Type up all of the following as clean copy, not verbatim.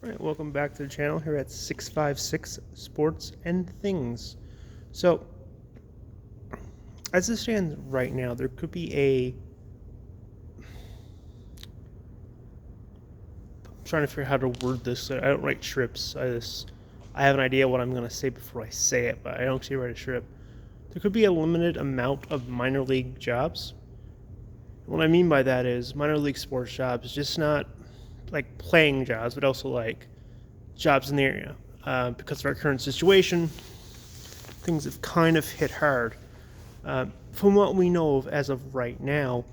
All right, welcome back to the channel here at 656 Sports and Things. So, as it stands right now, there could be I'm trying to figure out how to word this. I don't write scripts. I have an idea what I'm going to say before I say it, but I don't actually write a script. There could be a limited amount of minor league jobs. What I mean by that is minor league sports jobs, just not like playing jobs, but also like jobs in the area. Because of our current situation, things have kind of hit hard. From what we know of as of right now,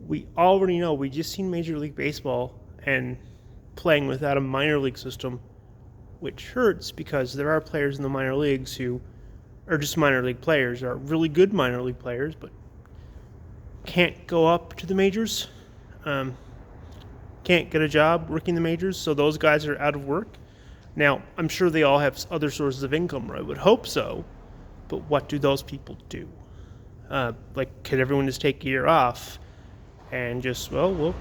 we already know we just seen Major League Baseball and playing without a minor league system, which hurts because there are players in the minor leagues who are just minor league players, are really good minor league players, but can't go up to the majors, can't get a job working the majors, so those guys are out of work. Now, I'm sure they all have other sources of income, or I would hope so, but what do those people do? Can everyone just take a year off and just, we'll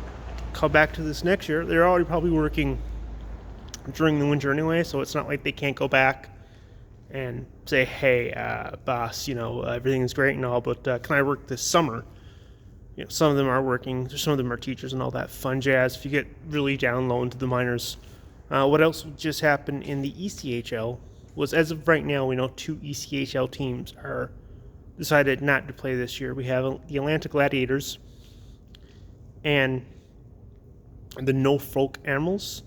come back to this next year? They're already probably working during the winter anyway, so it's not like they can't go back and say, hey, boss, everything's great and all, but can I work this summer? Some of them are working, some of them are teachers and all that fun jazz. If you get really down low into the minors, what else just happened in the ECHL was, as of right now, we know 2 ECHL teams are decided not to play this year. We have the Atlanta Gladiators and the Norfolk Animals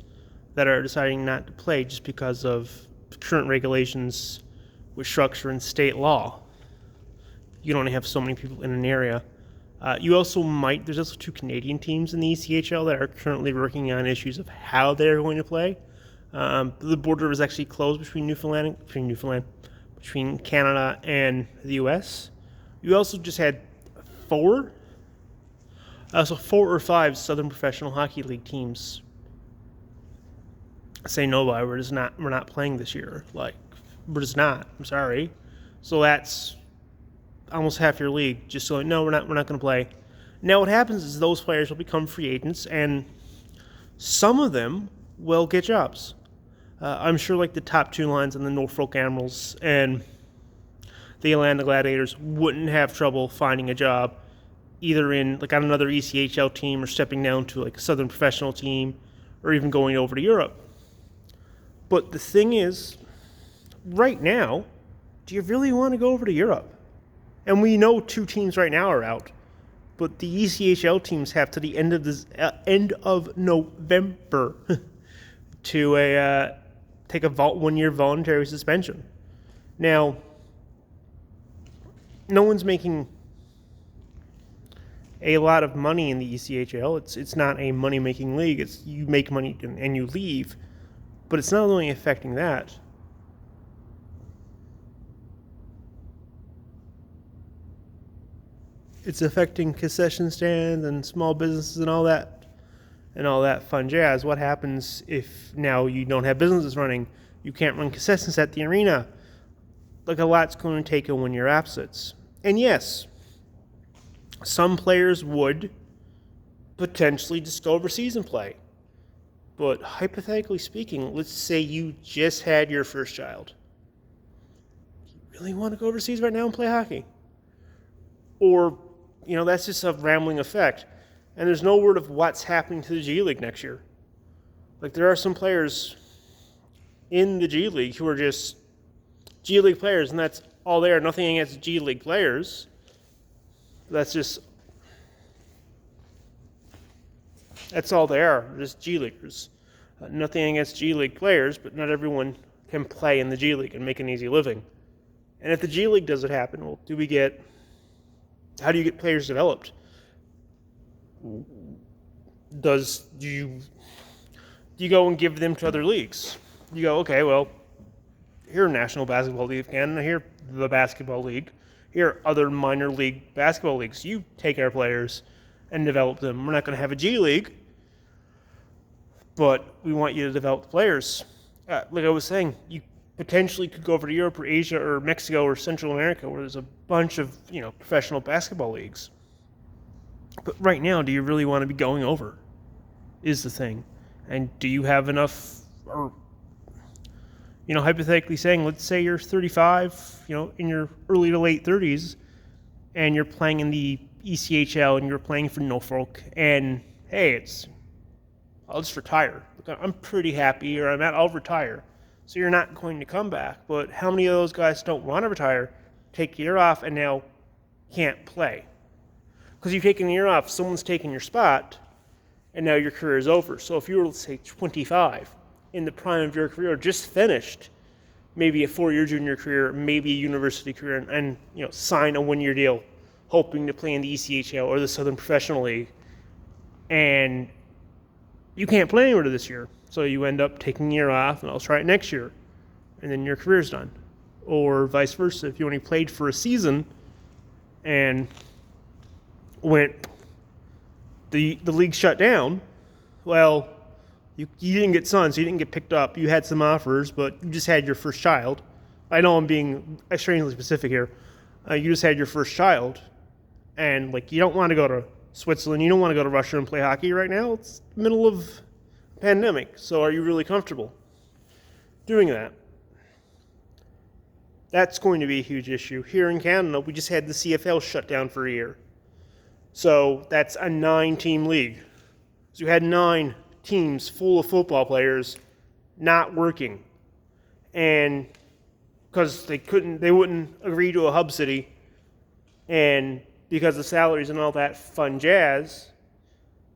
that are deciding not to play just because of current regulations with structure and state law. You can only have so many people in an area. There's also 2 Canadian teams in the ECHL that are currently working on issues of how they're going to play. The border was actually closed between Canada and the U.S. You also just had 4 or 5 Southern Professional Hockey League teams say no, we're not playing this year. We're just not. I'm sorry. So that's almost half your league just going, no, we're not going to play. Now what happens is those players will become free agents, and some of them will get jobs. I'm sure the top 2 lines on the Norfolk Animals and the Atlanta Gladiators wouldn't have trouble finding a job either on another ECHL team or stepping down to a Southern Professional team or even going over to Europe. But the thing is, right now, do you really want to go over to Europe? And we know 2 teams right now are out, but the ECHL teams have to the end of November to take a 1-year voluntary suspension. Now, no one's making a lot of money in the ECHL. It's not a money-making league. It's you make money and you leave, but it's not only affecting that. It's affecting concession stands and small businesses and all that fun jazz. What happens if now you don't have businesses running? You can't run concessions at the arena. A lot's going to take a 1-year absence. And yes, some players would potentially just go overseas and play. But hypothetically speaking, let's say you just had your first child. Do you really want to go overseas right now and play hockey? Or that's just a rambling effect. And there's no word of what's happening to the G League next year. There are some players in the G League who are just G League players, and that's all they are. Nothing against G League players. That's all they are, just G Leaguers. Nothing against G League players, but not everyone can play in the G League and make an easy living. And if the G League doesn't happen, how do you get players developed? Do you go and give them to other leagues? You go, okay, well, here National Basketball League of Canada, here the Basketball League, here other minor league basketball leagues. You take our players and develop them. We're not going to have a G League, but we want you to develop players. Like I was saying, you potentially could go over to Europe or Asia or Mexico or Central America where there's a bunch of professional basketball leagues. But right now, do you really want to be going over is the thing. And do you have enough or hypothetically saying, let's say you're 35, in your early to late 30s, and you're playing in the ECHL and you're playing for Norfolk, and hey, I'll just retire. Look, I'm pretty happy where I'm at. I'll retire. So you're not going to come back. But how many of those guys don't want to retire, take a year off, and now can't play? Because you've taken a year off, someone's taken your spot, and now your career is over. So if you were, let's say, 25, in the prime of your career, just finished maybe a 4-year junior career, maybe a university career, and sign a 1-year deal, hoping to play in the ECHL or the Southern Professional League, and you can't play anywhere this year. So you end up taking a year off, and I'll try it next year, and then your career's done. Or vice versa, if you only played for a season and the league shut down, well, you didn't get signed, so you didn't get picked up. You had some offers, but you just had your first child. I know I'm being extremely specific here. You just had your first child, and you don't want to go to Switzerland, you don't want to go to Russia and play hockey right now. It's the middle of a pandemic, so are you really comfortable doing that? That's going to be a huge issue. Here in Canada, we just had the CFL shut down for a year. So that's a 9-team league. So you had 9 teams full of football players not working. And because they wouldn't agree to a hub city, and because of salaries and all that fun jazz,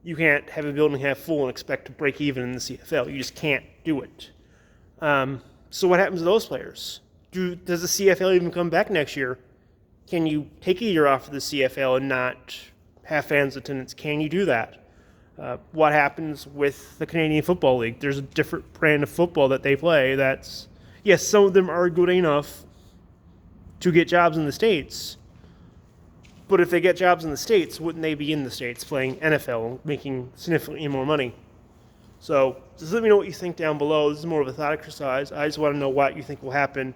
you can't have a building half full and expect to break even in the CFL. You just can't do it. So what happens to those players? Does the CFL even come back next year? Can you take a year off of the CFL and not have fans attendance? Can you do that? What happens with the Canadian Football League? There's a different brand of football that they play yes, some of them are good enough to get jobs in the States, but if they get jobs in the States, wouldn't they be in the States playing NFL, making significantly more money? So just let me know what you think down below. This is more of a thought exercise. I just want to know what you think will happen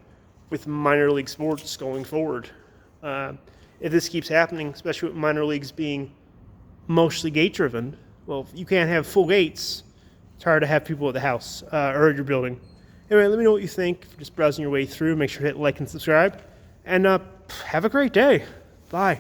with minor league sports going forward. If this keeps happening, especially with minor leagues being mostly gate-driven, well, if you can't have full gates, it's hard to have people at the house or at your building. Anyway, let me know what you think. Just browsing your way through. Make sure to hit like and subscribe. And have a great day. Bye.